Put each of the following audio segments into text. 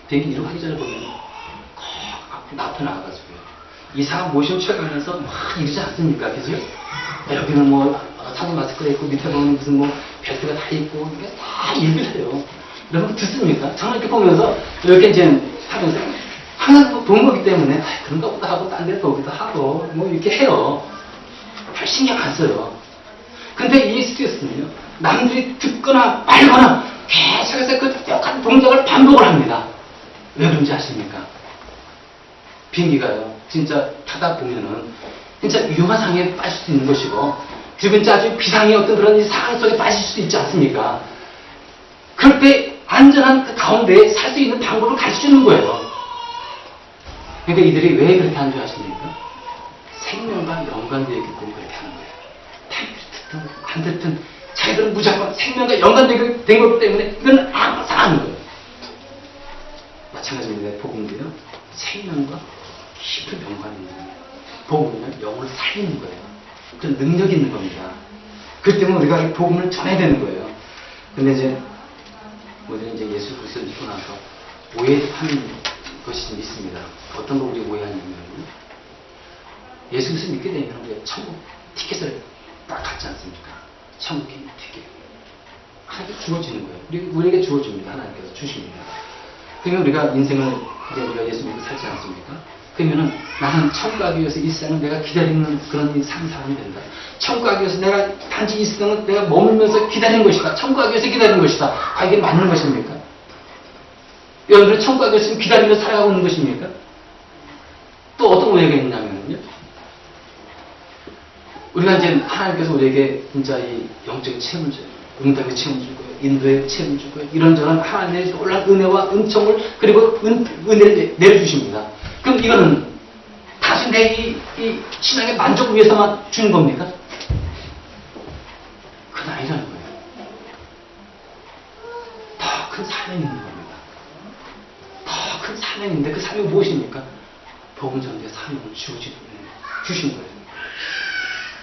비행기 이륙하기 전에 보면 꼭 나타나가지고요. 이 사람 모션 취해가면서 막 이러지 않습니까? 그죠? 여기는 뭐 상의 마스크가 있고 밑에 보면 무슨 뭐 벨트가 다 있고 이게 다 얘기를 해요. 여러분 듣습니까? 저는 이렇게 보면서 이렇게 이제 하면서 항상 본 거기 때문에 그런가 보다 하고 딴 데 보기도 하고 뭐 이렇게 해요. 별 신경 안 써요. 근데 이 스트레스는요, 남들이 듣거나 말거나 계속해서 그 똑같은 동작을 반복을 합니다. 왜 그런지 아십니까? 비행기가요, 진짜 타다 보면은 진짜 위험한 상황에 빠질 수 있는 것이고, 진짜 아주 비상의 어떤 그런 상황 속에 빠질 수도 있지 않습니까? 그럴 때 안전한 그 가운데에 살 수 있는 방법을 가르쳐 주는 거예요. 그러니까 이들이 왜 그렇게 하는 줄 아십니까? 생명과 연관되어 있기 때문에 그렇게 하는 거예요. 듣든 안 듣든 자기들은 무조건 생명과 연관된 거기 때문에 이건 항상 하는 거예요. 마찬가지입니다. 복음도요, 생명과 깊은 연관이 있는 거예요. 복음은 영을 살리는 거예요. 그 능력이 있는 겁니다. 그렇기 때문에 우리가 이 복음을 전해야 되는 거예요. 근데 이제 우리는 이제 예수 그리스도를 믿고 나서 오해하는 것이 좀 있습니다. 어떤 거 우리 오해하냐면, 예수 그리스도 믿게 되면 우리가 천국 티켓을 딱 갖지 않습니까? 천국 티켓. 하나님께 주어지는 거예요. 우리에게 주어집니다. 하나님께서 주십니다. 그러면 우리가 인생을 이제 우리가 예수 믿고 살지 않습니까? 그러면은 나는 천국 가기 위해서 이 세상을 내가 기다리는 그런 사람이 된다. 천국 가기 위해서 내가 단지 이 세상을 내가 머물면서 기다리는 것이다. 천국 가기 위해서 기다리는 것이다. 아, 이게 맞는 것입니까? 여러분들은 천국 가기 위해서 기다리면서 살아가고 있는 것입니까? 또 어떤 오해가 있냐면요, 우리가 이제 하나님께서 우리에게 진짜 이 영적인 체험을 줘요. 응답의 체험을 줄 거예요. 인도의 체험을 줄 거예요. 이런저런 하나님의 놀라운 은혜와 은총을, 그리고 은혜를 내려주십니다. 그럼 이거는 다시 내 이 신앙의 만족을 위해서만 주는 겁니까? 그건 아니라는 거예요. 더 큰 사명이 있는 겁니다. 더 큰 사명이 있는데 그 사명이 무엇입니까? 복음 전도의 사명을 주신 거예요.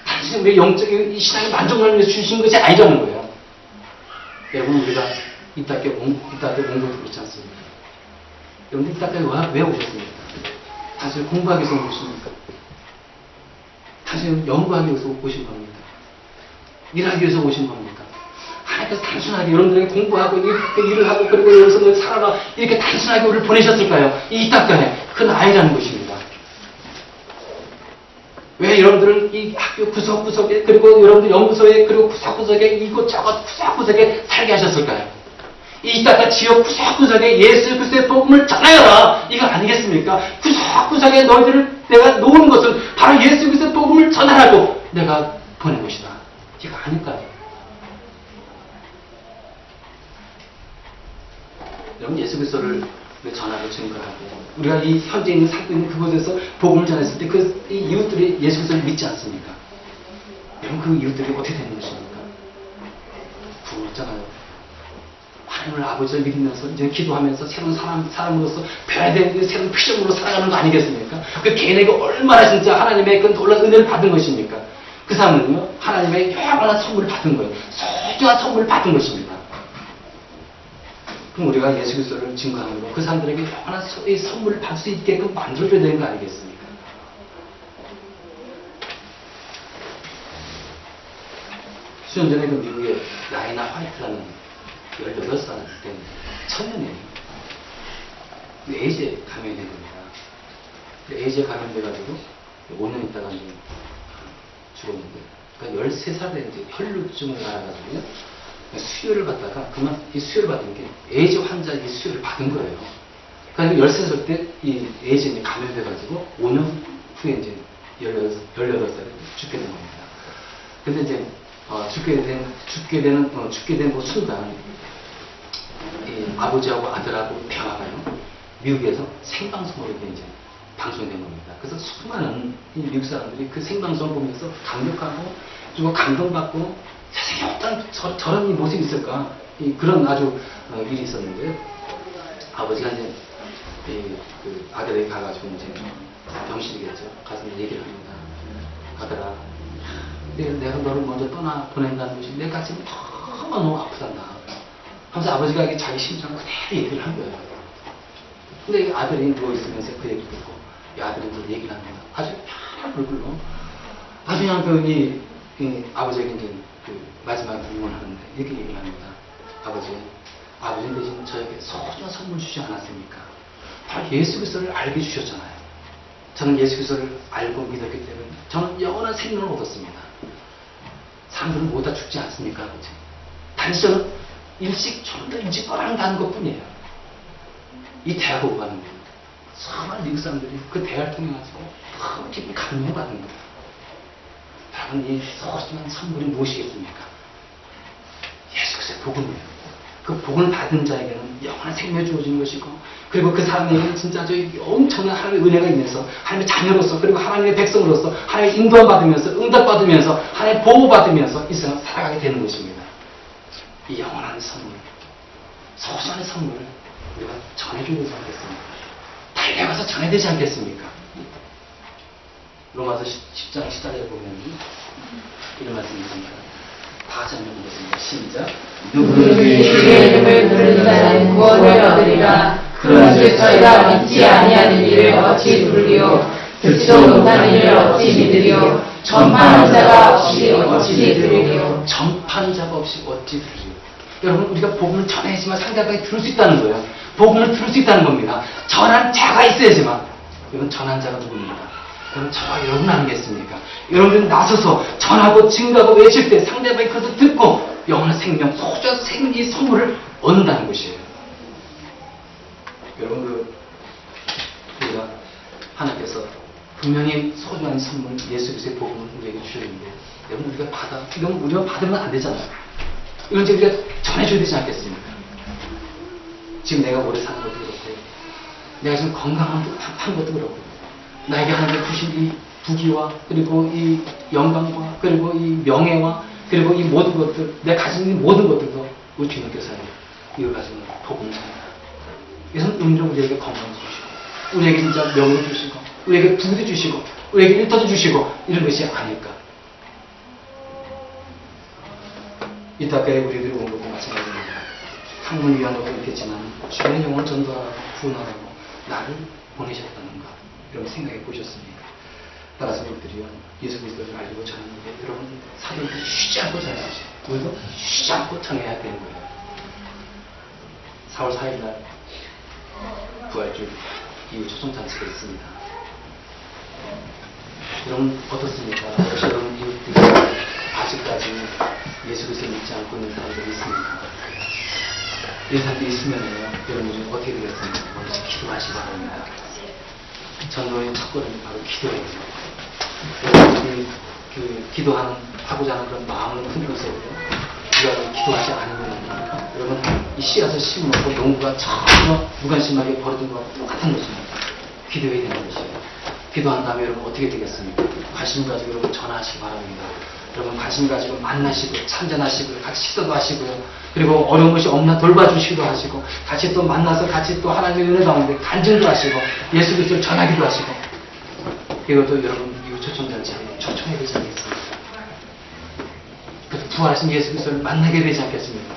단지 우리 영적인 이 신앙의 만족을 위해서 주신 것이 아니라는 거예요. 여러분, 우리가 이따 때 공부를 그렇지 않습니까? 여러분들 이따 때 왜 오셨습니까? 사실 공부하기 위해서 오십니까? 사실 연구하기 위해서 오신 겁니까? 일하기 위해서 오신 겁니까? 하나님께서 단순하게 여러분들에게 공부하고 일을 하고 그리고 여기서 너 살아라 이렇게 단순하게 우리를 보내셨을까요? 이 땅에. 그건 아니라는 것입니다. 왜 여러분들을 이 학교 구석구석에, 그리고 여러분들 연구소에, 그리고 구석구석에, 이곳저곳 구석구석에 살게 하셨을까요? 이 땅의 지역 구석구석에 예수 그리스도의 복음을 전하여라, 이거 아니겠습니까? 구석구석에 너희들을 내가 놓은 것은 바로 예수 그리스도의 복음을 전하라고 내가 보낸 것이다. 이거 아닐까요? 여러분, 예수 그리스도를 전하고 증거하고 우리가 이 현재 있는 살고 있는 그곳에서 복음을 전했을 때 그 이웃들이 예수 그리스도를 믿지 않습니까? 여러분, 그 이웃들이 어떻게 되는 것입니까? 부었잖아요. 하나님을 아버지를 믿으면서 이제 기도하면서 새로운 사람으로서 배워야 되는 새로운 표정으로 살아가는 거 아니겠습니까? 그 개인에게 얼마나 진짜 하나님의 그 놀라운 은혜를 받은 것입니까? 그 사람은요, 하나님의 영원한 선물을 받은 거예요. 소중한 선물을 받은 것입니다. 그럼 우리가 예수 그리스도를 증거함으로 그 사람들에게 영원한 선물을 받을 수 있게끔 만들어줘야 되는 거 아니겠습니까? 수년 전에 그 미국의 라이나 화이트라는 18살 된 청년이에요. 에이즈에 감염이 된 겁니다. 에이즈에 감염돼가지고 5년 있다가 이제 죽었는데, 그러니까 13살에 이제 혈루증을 알아가지고요, 수혈을 받다가 이 수혈을 받은 게 에이즈 환자에게 수혈을 받은 거예요. 그러니까 13살 때 이 에이즈에 감염돼가지고 5년 후에 이제 18살에 죽게 된 겁니다. 근데 이제 죽게 된 그 순간 이 아버지하고 아들하고 대화가요, 미국에서 생방송으로 이제 방송된 겁니다. 그래서 수많은 이 미국 사람들이 그 생방송을 보면서 감격하고 그리고 감동받고 세상에 어떤 저런 모습이 있을까, 그런 아주 일이 있었는데, 아버지가 이제 그 아들에게 가가지고 이제 병실이겠죠. 가서 얘기를 합니다. 아들아, 내가 너를 먼저 보낸다는 것이 내 가슴이 너무너무 아프단다 하면서 아버지가 자기 심정을 그대로 얘기를 한 거예요. 근데 이 아들이 누워있으면서 그 얘기 듣고 이 아들은 이제 얘기를 합니다. 아주 편한 얼굴로 나중에 한편 이 아버지에게 이제 그 마지막 응원하는데 이렇게 얘기를 합니다. 아버지 대신 저에게 소중한 선물 주지 않았습니까? 바로 예수 그리스도를 알게 주셨잖아요. 저는 예수 그리스도를 알고 믿었기 때문에 저는 영원한 생명을 얻었습니다. 사람들은 모두 다 죽지 않습니까, 아버지? 단지 저는 좀 더 일찍 떠난다는 것 뿐이에요. 이 대학을 가는 거예요. 수많은 미국 사람들이 그 대화를 통해 가지고 너무 깊이 감동을 받는 거예요. 여러분, 이 소중한 선물이 무엇이겠습니까? 예수 그리스도의 복음이에요. 그 복을 받은 자에게는 영원한 생명이 주어지는 것이고, 그리고 그 사람에게는 진짜 저 엄청난 하나님의 은혜가 있면서 하나님의 자녀로서, 그리고 하나님의 백성으로서 하나님의 인도함 받으면서, 응답받으면서, 하나님의 보호받으면서 이 세상을 살아가게 되는 것입니다. 이 영원한 선물, 소중한 선물을 우리가 전해줘야 되지 않겠습니까? 달려가서 전해야 되지 않겠습니까? 로마서 10장 14절에 보면 이런 말씀이 있습니다. 다 같이 한번 보겠습니다. 시작. 누구든지 주의 이름을 부르는 자는 구원을 얻으리라. 그런즉 저희가 믿지 아니하는 일을 어찌 부르리요? 듣지도 못하는 일을 어찌 믿으리요? 전파하는 자가 없이 어찌 들으리요? 전파하는 자가 없이 어찌 들으리요? 여러분, 우리가 복음을 전해야지만 상대방이 들을 수 있다는 거예요. 복음을 들을 수 있다는 겁니다. 전한 자가 있어야지만. 이건 전한 자가 누굽니까? 여러분, 저와 여러분 아니겠습니까? 여러분들이 나서서 전하고 증거하고 외칠 때 상대방이 그것을 듣고 영원한 생명, 소중한 생명, 이 선물을 얻는다는 것이에요. 여러분, 우리가 하나님께서 분명히 소중한 선물, 예수 그리스도의 복음을 우리에게 주셨는데, 여러분, 이건 우리가 받으면 안 되잖아요. 이건 이제 우리가 전해줘야 되지 않겠습니까? 지금 내가 오래 사는 것도 그렇고, 내가 지금 건강한 것도 그렇고, 나에게 하나님의 주신 이 부귀와, 그리고 이 영광과, 그리고 이 명예와, 그리고 이 모든 것들, 내가 가진 이 모든 것들도 우리 주님께서는 이걸 가지고 복음을 전합니다. 이것은 은혜로 우리에게 건강을 주시고, 우리에게 진짜 명예를 주시고, 우리에게 부귀도 주시고, 우리에게 일터도 주시고, 이런 것이 아닐까. 이따가에 우리들이 온 것도 마찬가지입니다. 학문을 위한 것도 있겠지만 주변의 영혼을 전도하고 구원하라고 나를 보내셨다는 것, 이런 생각해 보셨습니까? 따라서 우리들이요, 예수 그리스도를 알고 전하는데, 여러분, 사도들이 쉬지 않고 전해야죠. 우리도 쉬지 않고 전해야 되는 거예요. 4월 4일날 부활절 이후 초청잔치가 있습니다. 여러분 어떻습니까? 여러분 이웃들이 아직까지 예수 그리스도를 믿지 않고 있는 사람들이 있습니까? 이런 사람들이 있으면요, 여러분이 어떻게 되겠습니까? 먼저 기도하시기 바랍니다. 전도의 첫걸음이 바로 기도예요. 여러분이 하고자 하는 그런 마음을 품고서요, 우리가 기도하지 않으면 여러분 이 씨앗을 심어놓고 농부가 전혀 무관심하게 버려둔 것과 똑같은 것입니다. 기도해야 되는 것이에요. 기도한 다음에 여러분 어떻게 되겠습니까? 관심 가지고 여러분 전화하시기 바랍니다. 여러분 관심 가지고 만나시고 참전하시고 같이 시도도 하시고요. 그리고 어려운 것이 없나 돌봐주시기도 하시고, 같이 또 만나서 같이 또 하나님의 은혜 가운데 간증도 하시고, 예수 그리스도를 전하기도 하시고, 이것도 여러분 이후 초청잔치에 초청해야 되지 않겠습니까? 그것도 부활하신 예수 그리스도를 만나게 되지 않겠습니까?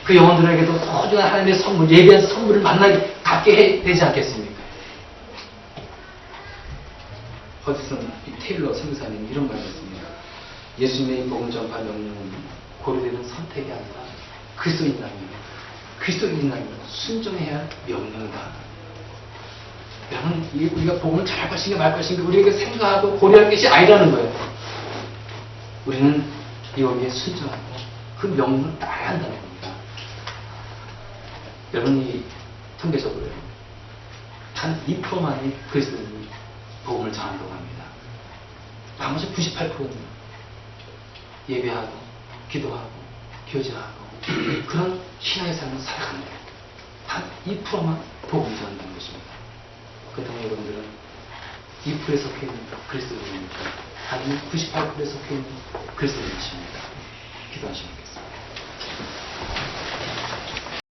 그 영혼들에게도 소중한 하나님의 선물, 예비한 선물을 갖게 해야 되지 않겠습니까? 어디서 이 테일러 선교사님이 이런 말을 했습니다. 예수님의 복음 전파 명령은 고려되는 선택이 아니라 그리스도인이라면 순종해야 할 명령이다. 여러분, 우리가 복음을 잘할 것인가 말 것인가 우리에게 생각하고 고려할 것이 아니라는 거예요. 우리는 여기에 순종하고 그 명령을 따라야 한다는 겁니다. 여러분이 통계적으로요, 단 2%만이 그리스도인이 복음을 전한다고 합니다. 나머지 98%는 예배하고 기도하고 교제하고 그런 신앙의 삶을 살아가는 거예요. 단 2%만 복음을 전한다는 것입니다. 그렇다면 여러분들은 2%에 속해 있는 그리스도인입니까? 아니면 98%에 속해 있는 그리스도인이십니까? 기도하시겠습니다.